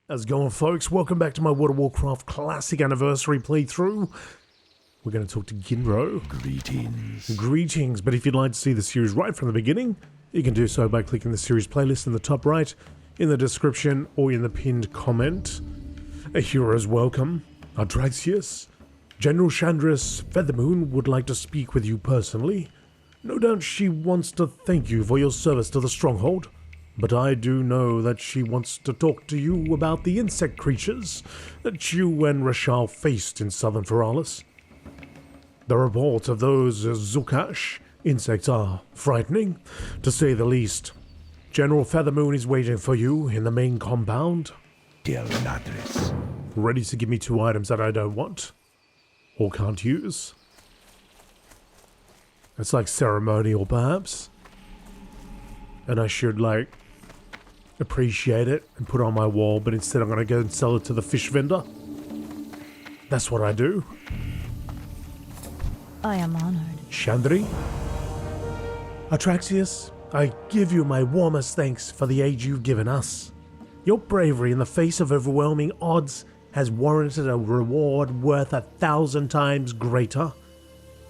How's it going, folks? Welcome back to my Warcraft Classic Anniversary playthrough. We're going to talk to Ginro. Greetings, but if you'd like to see the series right from the beginning, you can do so by clicking the series playlist in the top right, in the description, or in the pinned comment. A hero's welcome. Artraxius. General Chandris Feathermoon would like to speak with you personally. No doubt she wants to thank you for your service to the Stronghold. But I do know that she wants to talk to you about the insect creatures that you and Rashal faced in southern Feralas. The reports of those Zukash insects are frightening, to say the least. General Feathermoon is waiting for you in the main compound. Ready to give me 2 items that I don't want, or can't use. It's like ceremonial, perhaps. And I should, appreciate it and put it on my wall, but instead I'm going to go and sell it to the fish vendor. That's what I do. I am honored. Chandri? Artraxius, I give you my warmest thanks for the aid you've given us. Your bravery in the face of overwhelming odds has warranted a reward worth 1,000 times greater.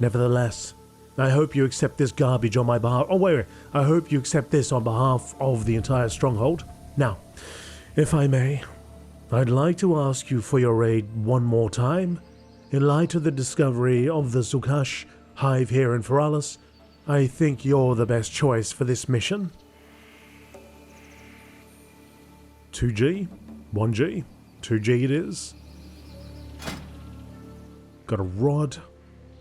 Nevertheless, I hope you accept this garbage on my behalf. Oh, wait. I hope you accept this on behalf of the entire Stronghold. Now, if I may, I'd like to ask you for your aid one more time. In light of the discovery of the Zukash hive here in Feralas, I think you're the best choice for this mission. 2G, 1G, 2G it is. Got a rod,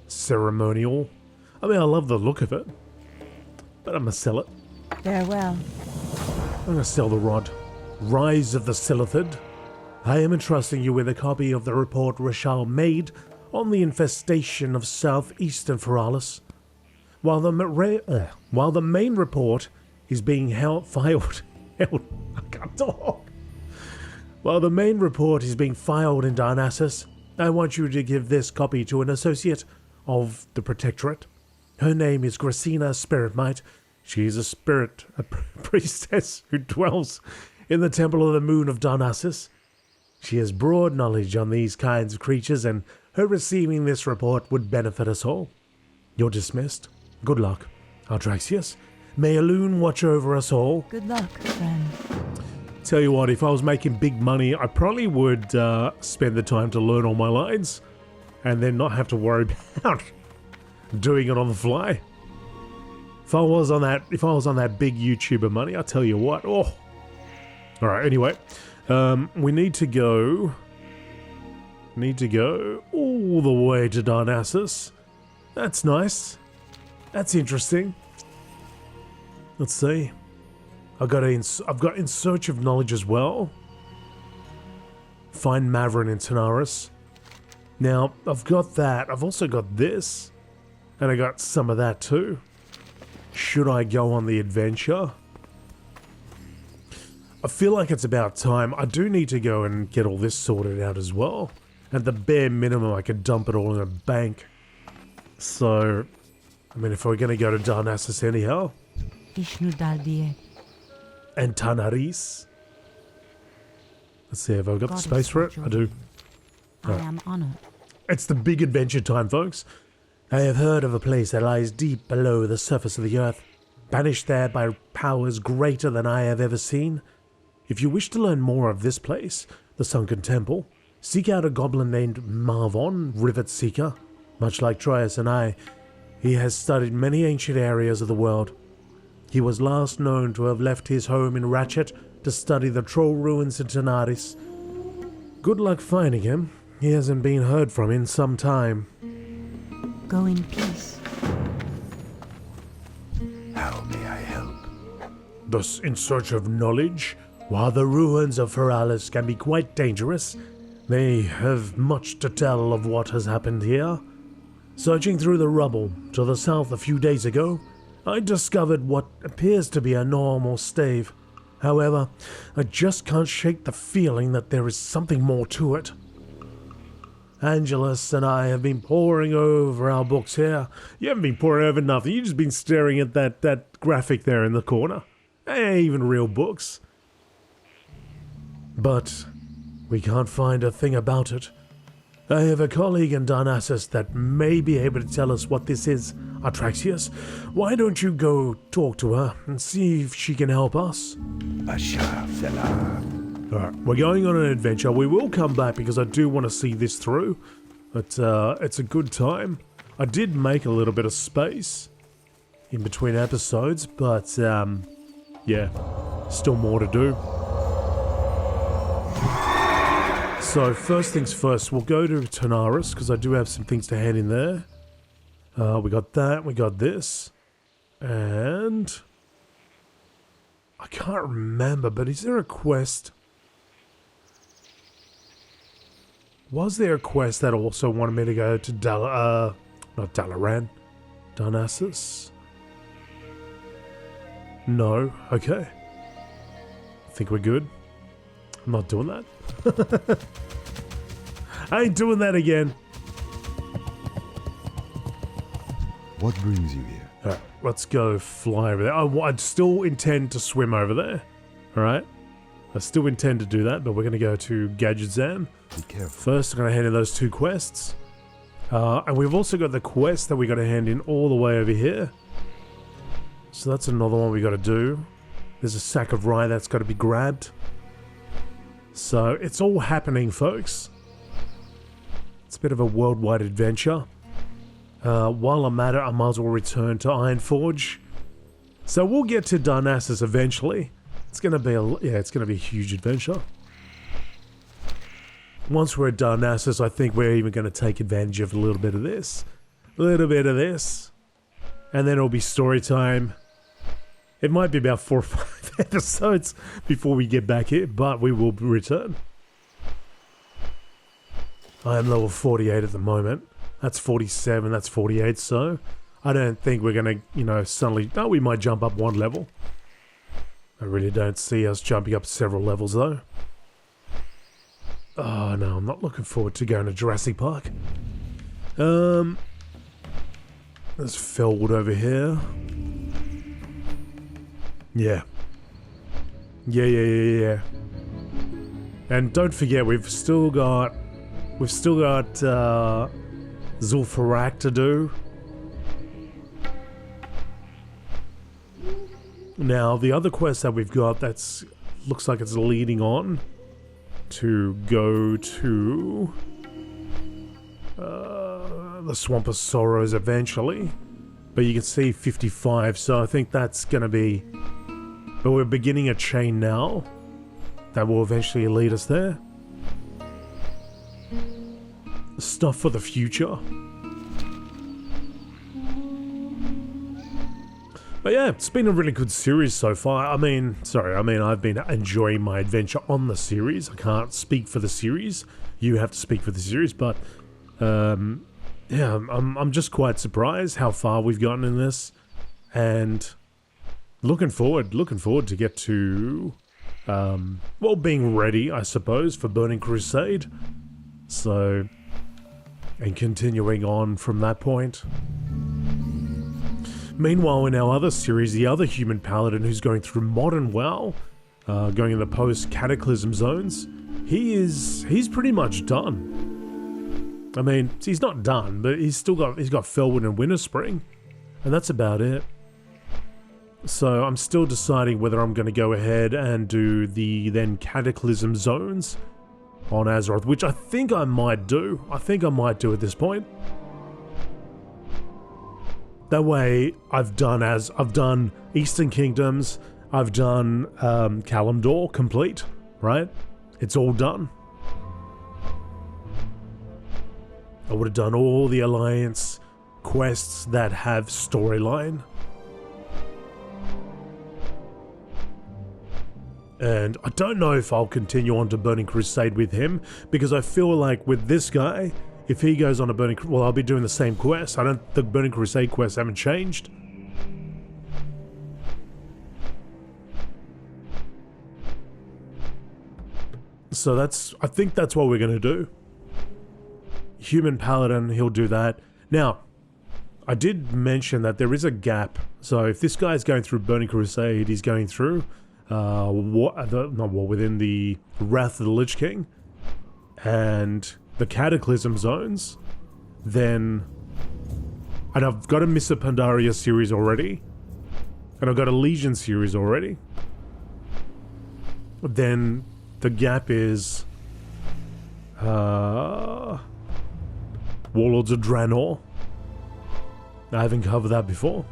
ceremonial. I mean, I love the look of it, but I'm gonna sell it. Farewell. I'm gonna sell the rod. Rise of the Silithid. I am entrusting you with a copy of the report Rashal made on the infestation of southeastern Feralas. While the main report is being filed in Darnassus, I want you to give this copy to an associate of the Protectorate. Her name is Gracina Spiritmight. She is a priestess who dwells in the Temple of the Moon of Darnassus. She has broad knowledge on these kinds of creatures, and her receiving this report would benefit us all. You're dismissed. Good luck, Artraxius. May Elwynn watch over us all. Good luck, friend. Tell you what, if I was making big money, I probably would spend the time to learn all my lines, and then not have to worry about doing it on the fly. If I was on that big YouTuber money, I'll tell you what. Oh, all right. Anyway, we need to go all the way to Darnassus. That's nice. That's interesting. Let's see. I've got In Search of Knowledge as well. Find Mavrin in Tanaris. Now, I've got that. I've also got this. And I got some of that too. Should I go on the adventure? I feel like it's about time. I do need to go and get all this sorted out as well. At the bare minimum, I could dump it all in a bank. So, I mean, if we're going to go to Darnassus anyhow. And Tanaris. Let's see, have I got the space for it? I do. I am honored. It's the big adventure time, folks. I have heard of a place that lies deep below the surface of the earth, banished there by powers greater than I have ever seen. If you wish to learn more of this place, the Sunken Temple, seek out a goblin named Marvon, Rivet Seeker. Much like Troyes and I, he has studied many ancient areas of the world. He was last known to have left his home in Ratchet to study the troll ruins in Tanaris. Good luck finding him. He hasn't been heard from in some time. Go in peace. How may I help? Thus, in search of knowledge, while the ruins of Feralas can be quite dangerous, they have much to tell of what has happened here. Searching through the rubble to the south a few days ago, I discovered what appears to be a normal stave. However, I just can't shake the feeling that there is something more to it. Angelus and I have been poring over our books here. You haven't been poring over nothing. You've just been staring at that graphic there in the corner. Even real books. But We can't find a thing about it. I have a colleague in Darnassus that may be able to tell us what this is, Artraxius. Why don't you go talk to her and see if she can help us? Basha Fela. Alright, we're going on an adventure. We will come back because I do want to see this through. But it's a good time. I did make a little bit of space in between episodes, but yeah, still more to do. So first things first, we'll go to Tanaris because I do have some things to hand in there. We got that, we got this, and I can't remember, but is there a quest? Was there a quest that also wanted me to go to not Dalaran, Darnassus? No, okay. I think we're good. I'm not doing that. I ain't doing that again. What brings you here? Alright, let's go fly over there. I'd still intend to swim over there. Alright? I still intend to do that, but we're going to go to Gadgetzan. Be careful. First, I'm going to hand in those 2 quests. And we've also got the quest that we got to hand in all the way over here. So that's another one we got to do. There's a sack of rye that's got to be grabbed. So it's all happening, folks. It's a bit of a worldwide adventure. While I'm at it, I might as well return to Ironforge. So we'll get to Darnassus eventually. It's gonna be it's gonna be a huge adventure. Once we're at Darnassus, I think we're even gonna take advantage of a little bit of this, and then it'll be story time. It might be about 4 or 5 episodes before we get back here, but we will return. I am level 48 at the moment. That's 47, that's 48, so I don't think we're going to, suddenly... Oh, we might jump up 1 level. I really don't see us jumping up several levels, though. Oh, no, I'm not looking forward to going to Jurassic Park. There's Felwood over here. Yeah. Yeah. And don't forget, we've still got Zul'Farrak to do. Now, the other quest that we've got looks like it's leading on to go to the Swamp of Sorrows eventually. But you can see 55, so I think that's going to be... But we're beginning a chain now that will eventually lead us there. Stuff for the future. But yeah, it's been a really good series so far. I've been enjoying my adventure on the series. I can't speak for the series. You have to speak for the series, but yeah, I'm just quite surprised how far we've gotten in this, and looking forward to get to being ready, I suppose, for Burning Crusade. So, and continuing on from that point. Meanwhile, in our other series, the other human paladin who's going through modern WoW, going in the post-cataclysm zones, he's pretty much done. I mean, he's not done, but he's got Felwood and Winterspring, and that's about it. So I'm still deciding whether I'm going to go ahead and do the then cataclysm zones on Azeroth, which I think I might do. I think I might do at this point. That way, I've done Eastern Kingdoms, I've done Kalimdor complete, right? It's all done. I would have done all the Alliance quests that have storyline. And I don't know if I'll continue on to Burning Crusade with him, because I feel like with this guy, if he goes on a Burning... Well, I'll be doing the same quest. The Burning Crusade quests haven't changed. So I think that's what we're going to do. Human Paladin, he'll do that. Now, I did mention that there is a gap. So if this guy's going through Burning Crusade, he's going through... within the Wrath of the Lich King. and the Cataclysm zones, then... And I've got a Mr. Pandaria series already, and I've got a Legion series already. Then the gap is... Warlords of Draenor. I haven't covered that before.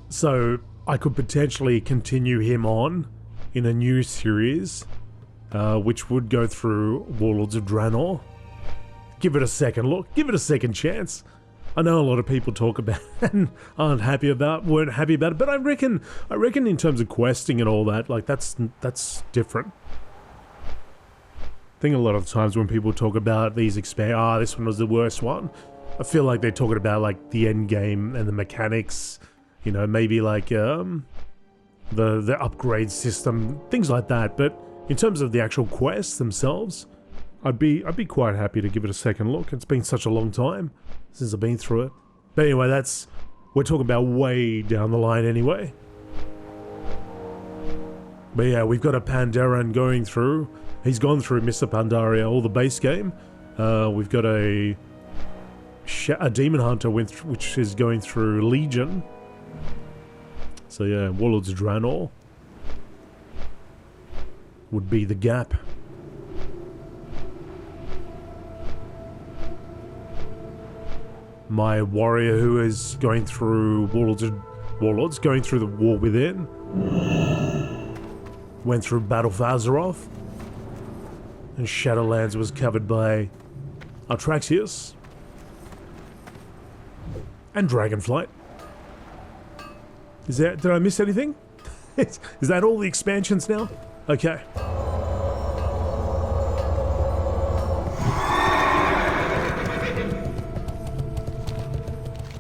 So I could potentially continue him on in a new series, which would go through Warlords of Draenor. Give it a second look. Give it a second chance. I know a lot of people talk about it and weren't happy about it, but I reckon in terms of questing and all that, like that's different. I think a lot of times when people talk about these this one was the worst one, I feel like they're talking about like the end game and the mechanics, you know, maybe like the upgrade system, things like that. But in terms of the actual quests themselves, I'd be quite happy to give it a second look. It's been such a long time since I've been through it. But anyway, we're talking about way down the line anyway. But yeah, we've got a Pandaren going through. He's gone through Mr. Pandaria, all the base game. We've got a Demon Hunter which is going through Legion. So yeah, Warlords of Draenor would be the gap. My warrior who is going through Warlords, going through the War Within. Went through Battle for Azeroth. And Shadowlands was covered by Artraxius. And Dragonflight. Did I miss anything? Is that all the expansions now? Okay.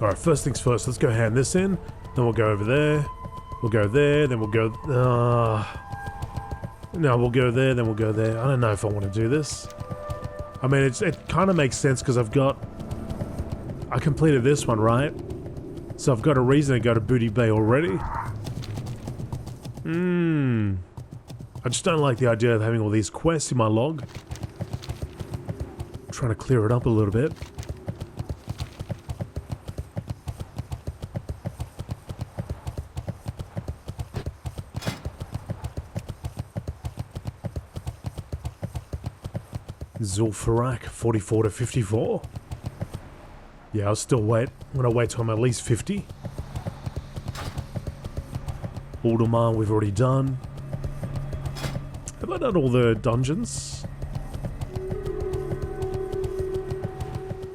Alright, first things first, let's go hand this in. Then we'll go over there. We'll go there, then we'll go... No, we'll go there, then we'll go there. I don't know if I want to do this. I mean, it kind of makes sense because I completed this one, right? So I've got a reason to go to Booty Bay already. I just don't like the idea of having all these quests in my log. I'm trying to clear it up a little bit. Zul'Farrak, 44 to 54. Yeah, I'll still wait. I'm gonna wait till I'm at least 50. Uldum we've already done. Have I done all the dungeons?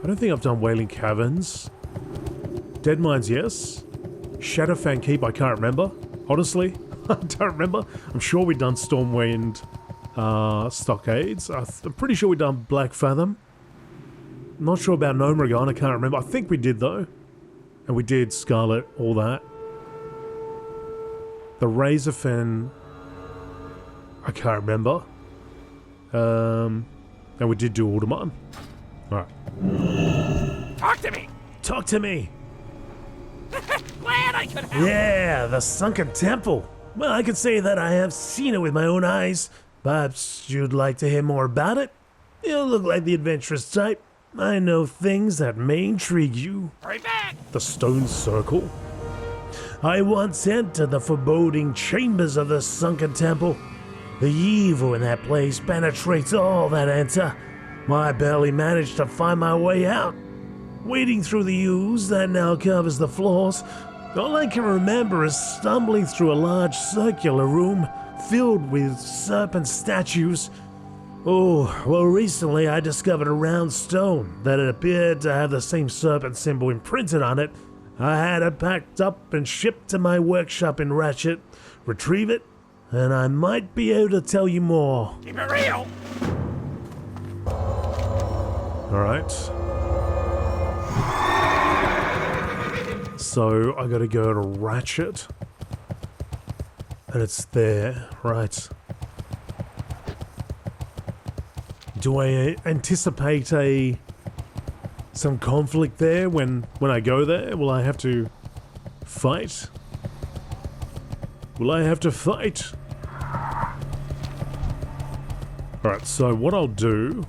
I don't think I've done Wailing Caverns. Dead Mines, yes. Shadowfang Keep, I can't remember. Honestly, I don't remember. I'm sure we've done Stormwind Stockades. I'm pretty sure we've done Black Fathom. I'm not sure about Gnomeregan, I can't remember. I think we did though. And we did Scarlet, all that. The Razorfen, I can't remember. And we did do Uldum. Alright. Talk to me! Talk to me! Glad I could help! Yeah, the Sunken Temple. Well, I can say that I have seen it with my own eyes. Perhaps you'd like to hear more about it? You look like the adventurous type. I know things that may intrigue you. Right back! The Stone Circle. I once entered the foreboding chambers of the Sunken Temple. The evil in that place penetrates all that enter. I barely managed to find my way out. Wading through the ooze that now covers the floors, all I can remember is stumbling through a large circular room filled with serpent statues. Oh, well, recently I discovered a round stone that it appeared to have the same serpent symbol imprinted on it. I had it packed up and shipped to my workshop in Ratchet. Retrieve it, and I might be able to tell you more. Keep it real! Alright. So, I gotta go to Ratchet. And it's there, right. Do I anticipate some conflict there when I go there? Will I have to fight? Will I have to fight? Alright, so what I'll do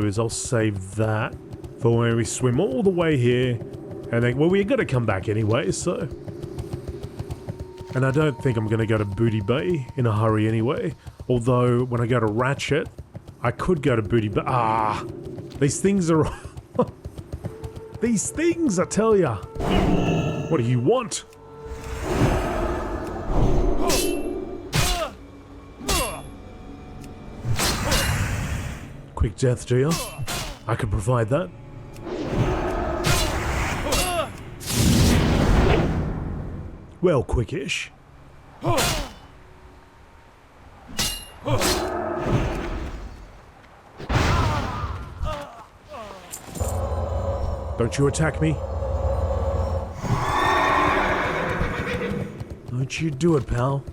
is I'll save that for when we swim all the way here. And then, well, we're going to come back anyway, so. And I don't think I'm going to go to Booty Bay in a hurry anyway. Although, when I go to Ratchet, I could go to Booty Bay. Ah! These things are... These things, I tell ya! What do you want? Quick death, do ya? I can provide that. Well, quickish. Don't you attack me. Don't you do it, pal.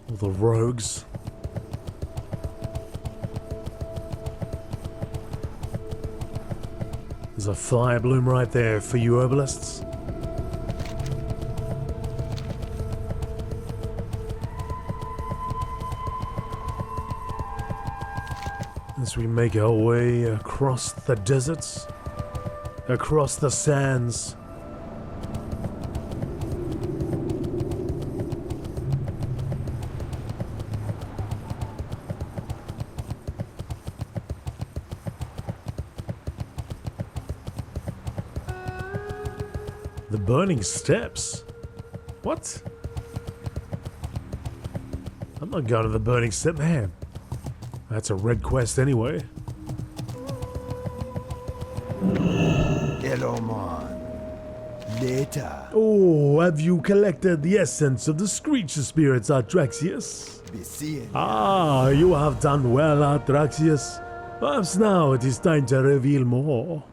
All the rogues. There's a fire bloom right there for you herbalists. As we make our way across the deserts, across the sands. The Burning Steps? What? I'm not going to the Burning Step, man. That's a red quest anyway. Hello, man. Later. Oh, have you collected the essence of the Screecher Spirits, Artraxius? Be seeing. Ah, you have done well, Artraxius. Perhaps now it is time to reveal more.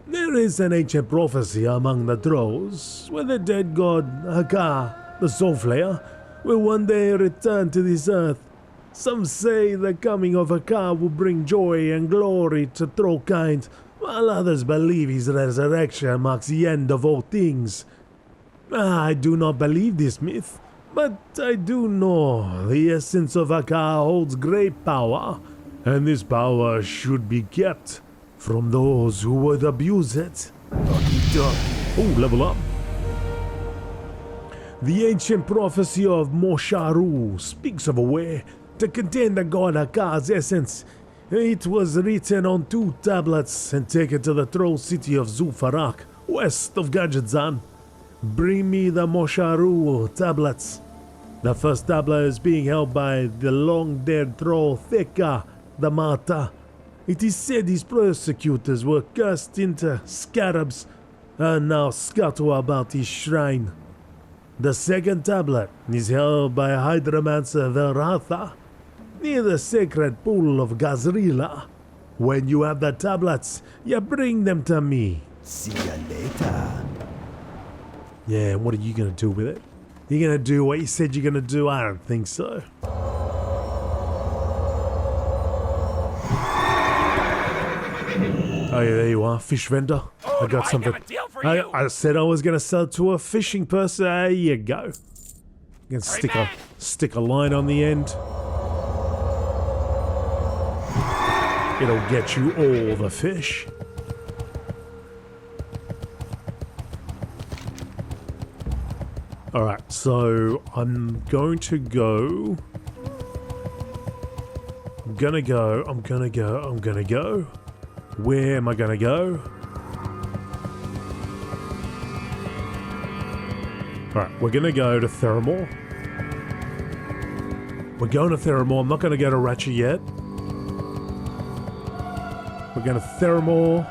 There is an ancient prophecy among the trolls, where the dead god Haka, the Soulflayer, will one day return to this earth. Some say the coming of Haka will bring joy and glory to trollkind, while others believe his resurrection marks the end of all things. I do not believe this myth, but I do know the essence of Haka holds great power, and this power should be kept from those who would abuse it. Oh, level up. The ancient prophecy of Mosharu speaks of a way to contain the god Haka's essence. It was written on 2 tablets and taken to the troll city of Zul'Farrak, west of Gadgetzan. Bring me the Mosharu tablets. The first tablet is being held by the long-dead troll Theka, the Mata. It is said his persecutors were cast into scarabs and now scuttle about his shrine. The second tablet is held by Hydromancer Veratha near the sacred pool of Gazrila. When you have the tablets, you bring them to me. See ya later. Yeah, what are you going to do with it? You going to do what you said you're going to do? I don't think so. Oh yeah, there you are, fish vendor. I got something. I have a deal for you. I said I was going to sell to a fishing person. There you go. You can stick a line on the end. It'll get you all the fish. Alright, so I'm going to go. I'm gonna go. Where am I gonna go? Alright, we're gonna go to Theramore. We're going to Theramore. I'm not gonna go to Ratchet yet. We're going to Theramore.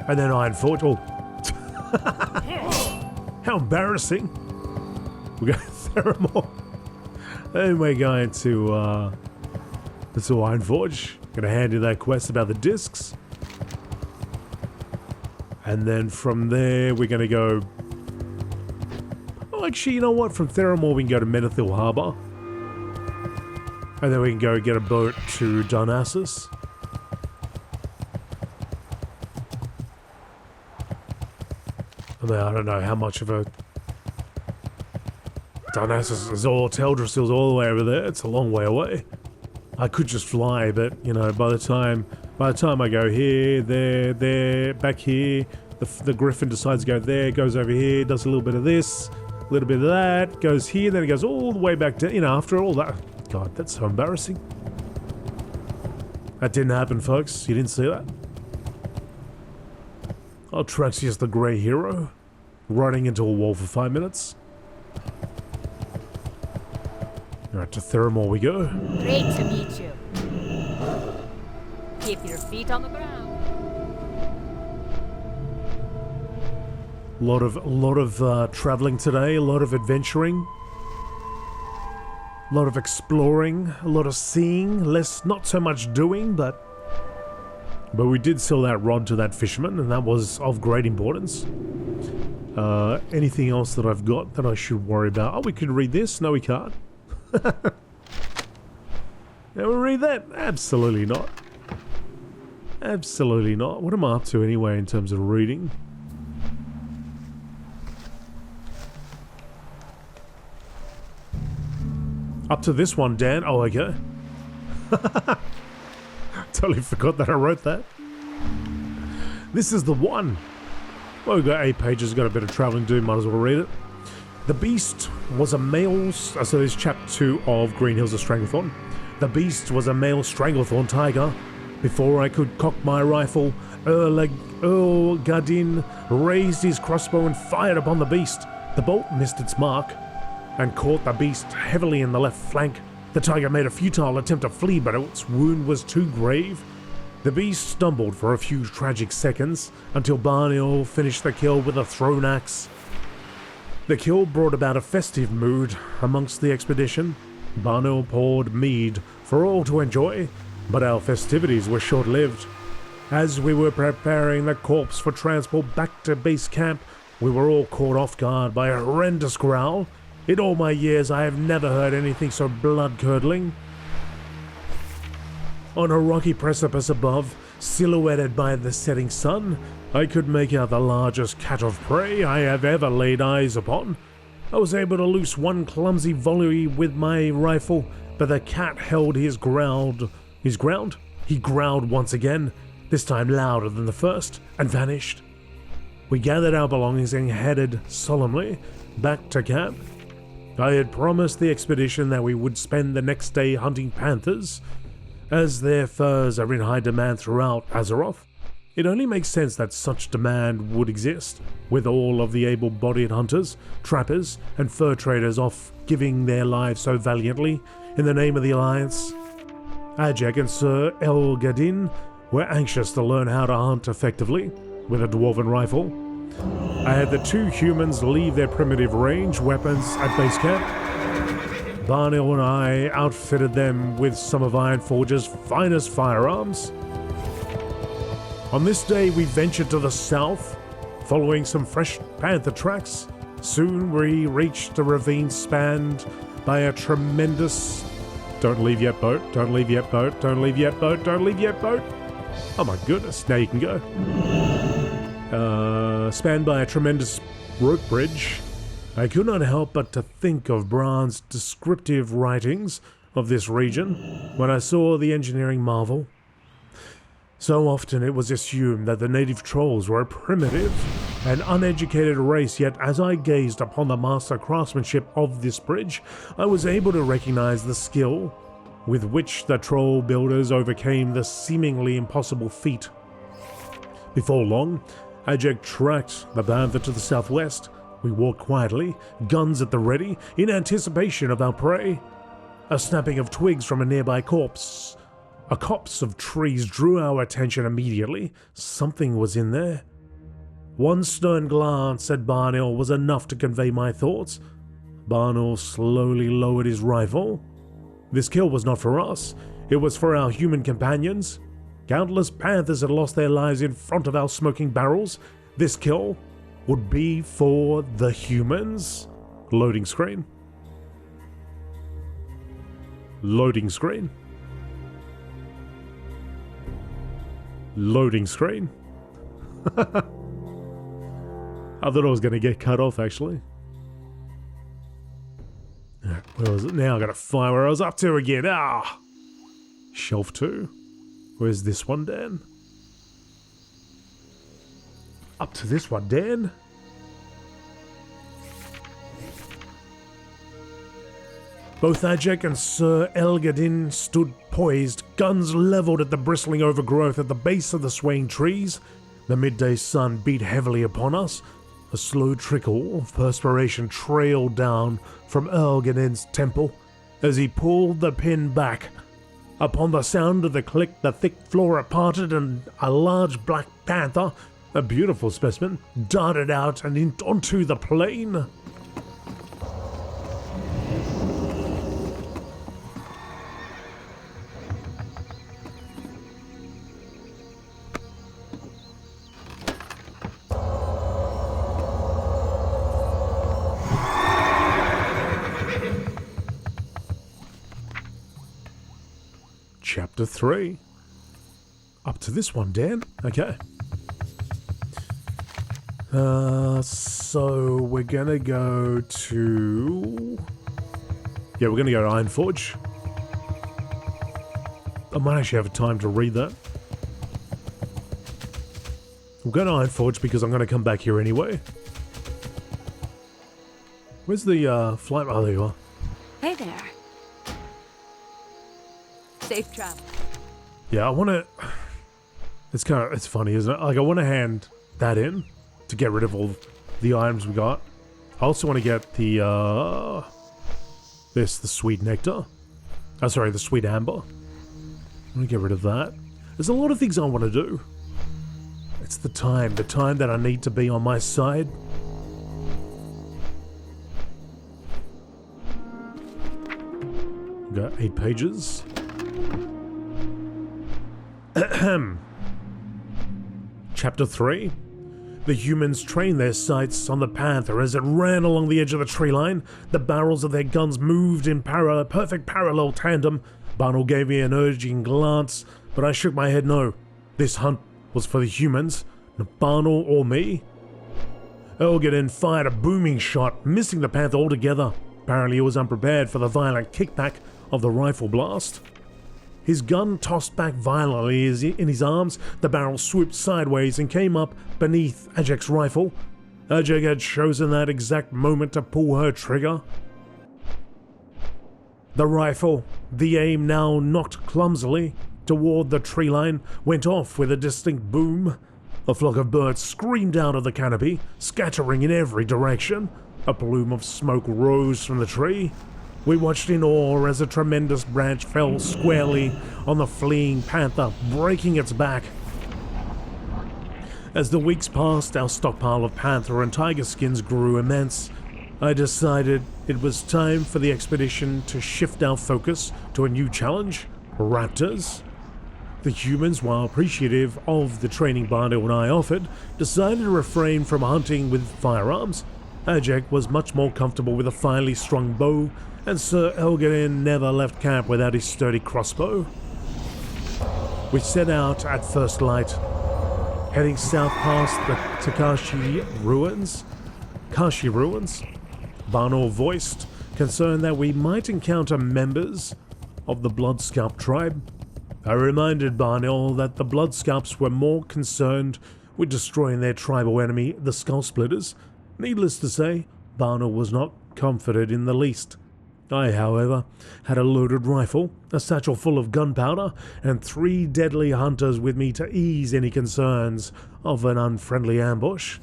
And then Ironforge. Oh. How embarrassing. We're going to Theramore. Then we're going to Ironforge. Gonna hand you that quest about the discs. And then from there, we're going to go... Oh, actually, you know what? From Theramore, we can go to Menethil Harbour. And then we can go get a boat to Darnassus. I mean, I don't know how much of a... Darnassus is all... Teldrassil's all the way over there. It's a long way away. I could just fly, but, you know, by the time I go here, there, back here, the Griffin decides to go there, goes over here, does a little bit of this, a little bit of that, goes here, then it goes all the way back to, you know, after all that. God, that's so embarrassing. That didn't happen, folks. You didn't see that? Artraxius the Grey Hero, running into a wall for 5 minutes. Alright, to Theramore we go. Great to meet you. Keep your feet on the ground. A lot of traveling today, a lot of adventuring, a lot of exploring, a lot of seeing, not so much doing, but we did sell that rod to that fisherman, and that was of great importance. Anything else that I've got that I should worry about? Oh, we could read this? No, we can't. Now we read that? Absolutely not. Absolutely not. What am I up to anyway in terms of reading? Up to this one, Dan. Oh, okay. Totally forgot that I wrote that. This is the one. Well, we've got 8 pages, got a bit of traveling to do, might as well read it. The beast was a male... So this is chapter 2 of Green Hills of Stranglethorn. The beast was a male Stranglethorn tiger. Before I could cock my rifle, Earl Gadin raised his crossbow and fired upon the beast. The bolt missed its mark and caught the beast heavily in the left flank. The tiger made a futile attempt to flee, but its wound was too grave. The beast stumbled for a few tragic seconds until Barnil finished the kill with a thrown axe. The kill brought about a festive mood amongst the expedition. Barnil poured mead for all to enjoy, but our festivities were short-lived. As we were preparing the corpse for transport back to base camp, we were all caught off guard by a horrendous growl. In all my years, I have never heard anything so blood-curdling. On a rocky precipice above, silhouetted by the setting sun, I could make out the largest cat of prey I have ever laid eyes upon. I was able to loose one clumsy volley with my rifle, but the cat held his ground. He growled once again, this time louder than the first, and vanished. We gathered our belongings and headed solemnly back to camp. I had promised the expedition that we would spend the next day hunting panthers, as their furs are in high demand throughout Azeroth. It only makes sense that such demand would exist, with all of the able-bodied hunters, trappers, and fur traders off giving their lives so valiantly in the name of the Alliance. Ajak and Sir Elgadin were anxious to learn how to hunt effectively with a dwarven rifle. I had the 2 humans leave their primitive range weapons at base camp. Barnil and I outfitted them with some of Ironforge's finest firearms. On this day we ventured to the south, following some fresh panther tracks. Soon we reached a ravine spanned by a tremendous... Don't leave yet, boat. Don't leave yet, boat. Don't leave yet, boat. Don't leave yet, boat. Oh my goodness, now you can go. Spanned by a tremendous rope bridge. I could not help but to think of Bran's descriptive writings of this region when I saw the engineering marvel. So often it was assumed that the native trolls were a primitive and uneducated race, yet as I gazed upon the master craftsmanship of this bridge, I was able to recognize the skill with which the troll builders overcame the seemingly impossible feat. Before long, Ajak tracked the panther to the southwest. We walked quietly, guns at the ready, in anticipation of our prey. A snapping of twigs from a nearby copse of trees drew our attention immediately. Something was in there. One stern glance at Barnil was enough to convey my thoughts. Barnil slowly lowered his rifle. This kill was not for us. It was for our human companions. Countless panthers had lost their lives in front of our smoking barrels, and we This kill would be for the humans. Loading screen. Loading screen. Loading screen. I thought I was going to get cut off, actually. Where was it now? I gotta find where I was up to again. Ah! Shelf 2. Where's this one, Dan? Up to this one, Dan. Both Ajak and Sir Elgadin stood poised, guns leveled at the bristling overgrowth at the base of the swaying trees. The midday sun beat heavily upon us. A slow trickle of perspiration trailed down from Elgadin's temple as he pulled the pin back. Upon the sound of the click, the thick flora parted and a large black panther, a beautiful specimen, darted out and onto the plain. Chapter 3. Up to this one, Dan. Okay. So we're gonna go to... Yeah, we're gonna go to Ironforge. I might actually have time to read that. I'm going to Ironforge because I'm gonna come back here anyway. Where's the flight? Oh, there you are. Hey there. Safe travel. Yeah, I want to... It's funny, isn't it? Like, I want to hand that in to get rid of all the items we got. I also want to get the, the sweet nectar. Oh, sorry, the sweet amber. I want to get rid of that. There's a lot of things I want to do. It's the time that I need to be on my side. Got 8 pages. Chapter 3. The humans trained their sights on the panther as it ran along the edge of the tree line. The barrels of their guns moved in perfect parallel tandem. Barnell gave me an urging glance, but I shook my head no. This hunt was for the humans, not Barnell or me. Elgadin fired a booming shot, missing the panther altogether. Apparently he was unprepared for the violent kickback of the rifle blast. His gun tossed back violently in his arms. The barrel swooped sideways and came up beneath Ajak's rifle. Ajak had chosen that exact moment to pull her trigger. The rifle, the aim now knocked clumsily toward the tree line, went off with a distinct boom. A flock of birds screamed out of the canopy, scattering in every direction. A plume of smoke rose from the tree. We watched in awe as a tremendous branch fell squarely on the fleeing panther, breaking its back. As the weeks passed, our stockpile of panther and tiger skins grew immense. I decided it was time for the expedition to shift our focus to a new challenge: raptors. The humans, while appreciative of the training Barnell and I offered, decided to refrain from hunting with firearms. Ajak was much more comfortable with a finely strung bow, and Sir Elgadin never left camp without his sturdy crossbow. We set out at first light, heading south past the Takashi ruins. Kashi ruins. Barnell voiced concern that we might encounter members of the Bloodscalp tribe. I reminded Barnell that the Bloodscalps were more concerned with destroying their tribal enemy, the Skull Splitters. Needless to say, Barnell was not comforted in the least. I, however, had a loaded rifle, a satchel full of gunpowder, and 3 deadly hunters with me to ease any concerns of an unfriendly ambush.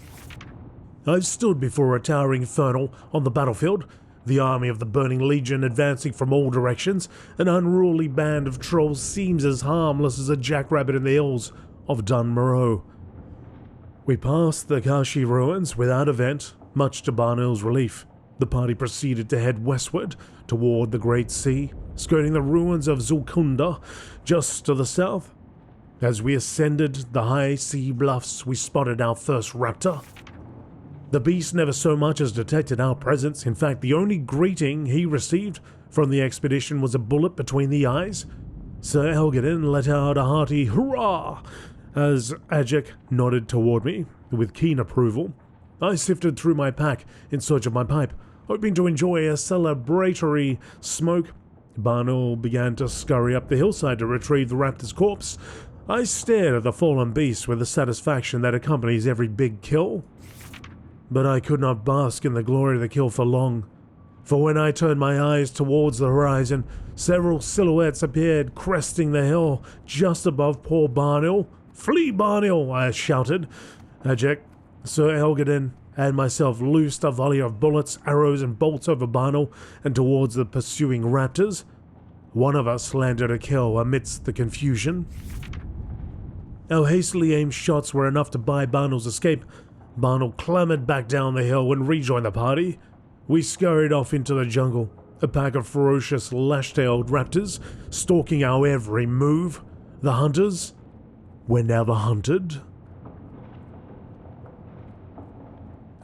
I've stood before a towering infernal on the battlefield, the army of the Burning Legion advancing from all directions. An unruly band of trolls seems as harmless as a jackrabbit in the hills of Dunmoreau. We passed the Kashi ruins without event, much to Barnell's relief. The party proceeded to head westward toward the Great Sea, skirting the ruins of Zulkunda just to the south. As we ascended the high sea bluffs, we spotted our first raptor. The beast never so much as detected our presence. In fact, the only greeting he received from the expedition was a bullet between the eyes. Sir Elwynn let out a hearty hurrah as Ajak nodded toward me with keen approval. I sifted through my pack in search of my pipe, hoping to enjoy a celebratory smoke. Barnell began to scurry up the hillside to retrieve the raptor's corpse. I stared at the fallen beast with the satisfaction that accompanies every big kill. But I could not bask in the glory of the kill for long, for when I turned my eyes towards the horizon, several silhouettes appeared cresting the hill just above poor Barnell. "Flee, Barnell!" I shouted. Ajak, Sir Elwynn, and myself loosed a volley of bullets, arrows, and bolts over Barnell and towards the pursuing raptors. One of us landed a kill amidst the confusion. Our hastily aimed shots were enough to buy Barnell's escape. Barnell clambered back down the hill and rejoined the party. We scurried off into the jungle, a pack of ferocious lash-tailed raptors stalking our every move. The hunters were now the hunted.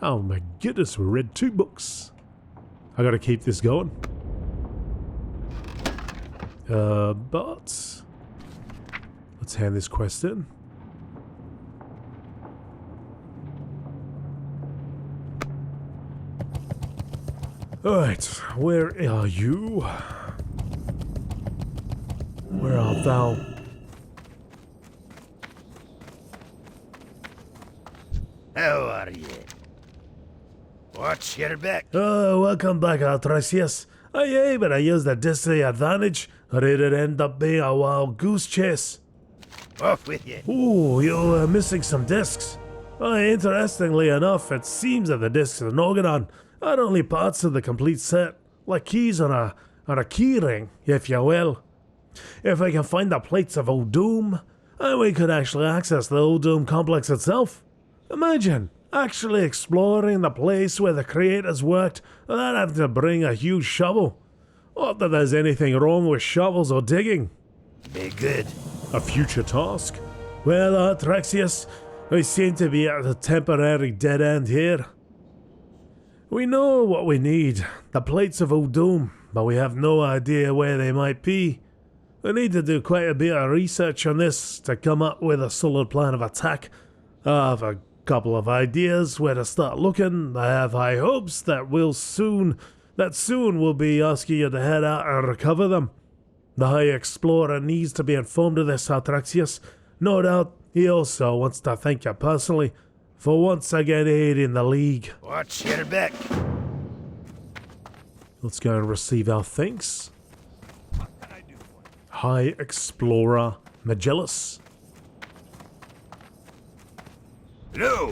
Oh my goodness, we read 2 books. I gotta keep this going. But let's hand this quest in. Alright, where are you? Where art thou? How are ye? What's your back? Oh, welcome back, Artraxius. Aye, but I used the disc to the advantage, or it'd end up being a wild goose chase. Off with ye. Ooh, you're missing some discs. Interestingly enough, it seems that the discs in Organon are only parts of the complete set, like keys on a key ring, if you will. If we can find the plates of Uldum, we could actually access the Uldum complex itself. Imagine actually exploring the place where the creators worked without having to bring a huge shovel. Not that there's anything wrong with shovels or digging. Be good. A future task? Well, Artraxius, we seem to be at a temporary dead end here. We know what we need, the plates of Uldum, but we have no idea where they might be. We need to do quite a bit of research on this to come up with a solid plan of attack. I have a couple of ideas where to start looking. I have high hopes that soon we'll be asking you to head out and recover them. The High Explorer needs to be informed of this, Artraxius. No doubt he also wants to thank you personally for once again aiding the League. Watch your back. Let's go and receive our thanks. High Explorer Magellas. No.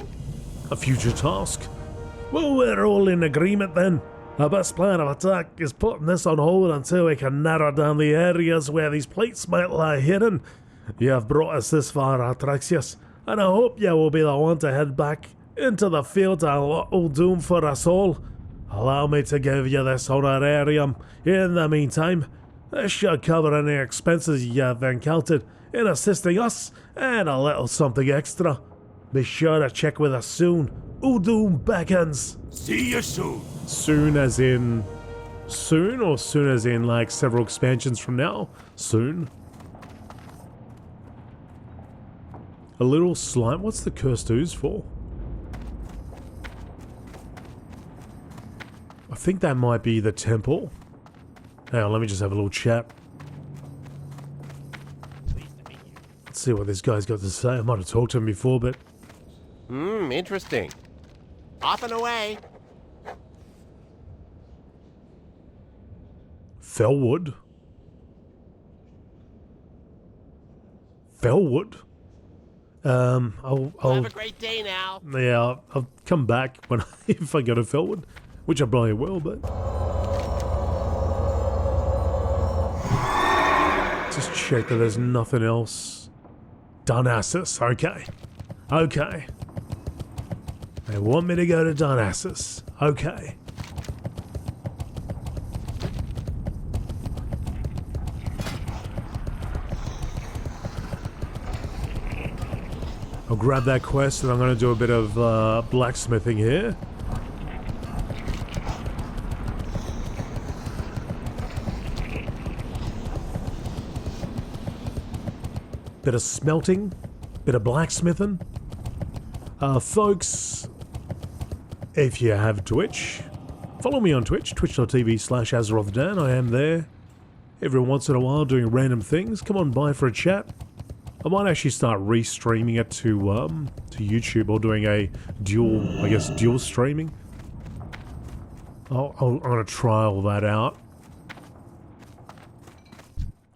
A future task? Well, we're all in agreement then. Our best plan of attack is putting this on hold until we can narrow down the areas where these plates might lie hidden. You have brought us this far, Artraxius, and I hope you will be the one to head back into the field to unlock Uldum for us all. Allow me to give you this honorarium. In the meantime, this should cover any expenses you've encountered in assisting us and a little something extra. Be sure to check with us soon. Uldum beckons. See you soon. Soon as in soon, or soon as in like several expansions from now? Soon. A little slime. What's the cursed ooze for? I think that might be the temple. Hang on, let me just have a little chat. Let's see what this guy's got to say. I might have talked to him before, but... Interesting. Off and away. Felwood? Felwood? I'll Have a great day now. yeah, I'll come back when if I go to Felwood, which I probably will, but just check that there's nothing else. Darnassus, okay. Okay. They want me to go to Darnassus. Okay. grab that quest and I'm going to do a bit of blacksmithing here. Bit of smelting, bit of blacksmithing. Folks, if you have Twitch, follow me on Twitch, twitch.tv/AzerothDan. I am there every once in a while doing random things. Come on by for a chat. I might actually start re-streaming it to YouTube, or doing a dual streaming. I'm gonna try all that out.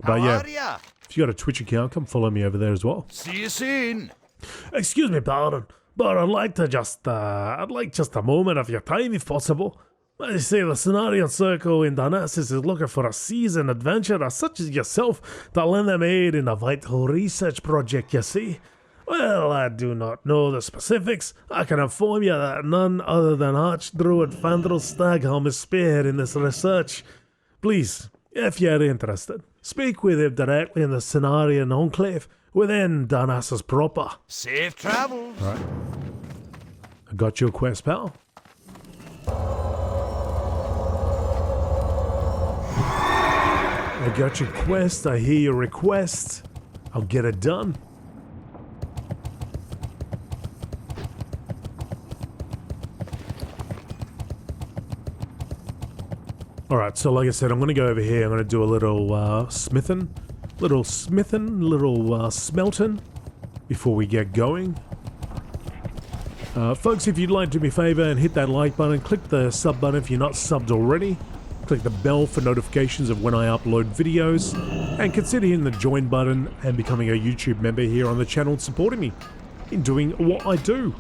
But yeah, if you got a Twitch account, come follow me over there as well. See you soon. Excuse me, Paladin, but I'd like just a moment of your time if possible. You see, the Cenarian Circle in Darnassus is looking for a seasoned adventurer such as yourself to lend them aid in a vital research project, you see. Well, I do not know the specifics. I can inform you that none other than Archdruid Fandral Staghelm is spearheading this research. Please, if you're interested, speak with him directly in the Cenarian Enclave within Darnassus proper. Safe travels. All right. I got your quest, pal. I got your quest, I hear your request. I'll get it done. Alright, so like I said, I'm going to go over here. I'm going to do a little smelting before we get going. Folks, if you'd like to do me a favor and hit that like button, click the sub button if you're not subbed already. Click the bell for notifications of when I upload videos, and consider hitting the join button and becoming a YouTube member here on the channel and supporting me in doing what I do.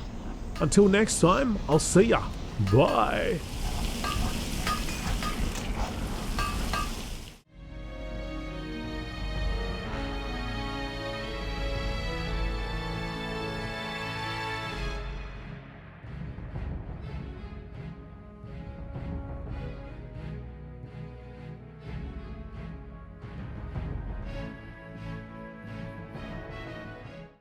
Until next time, I'll see ya. Bye.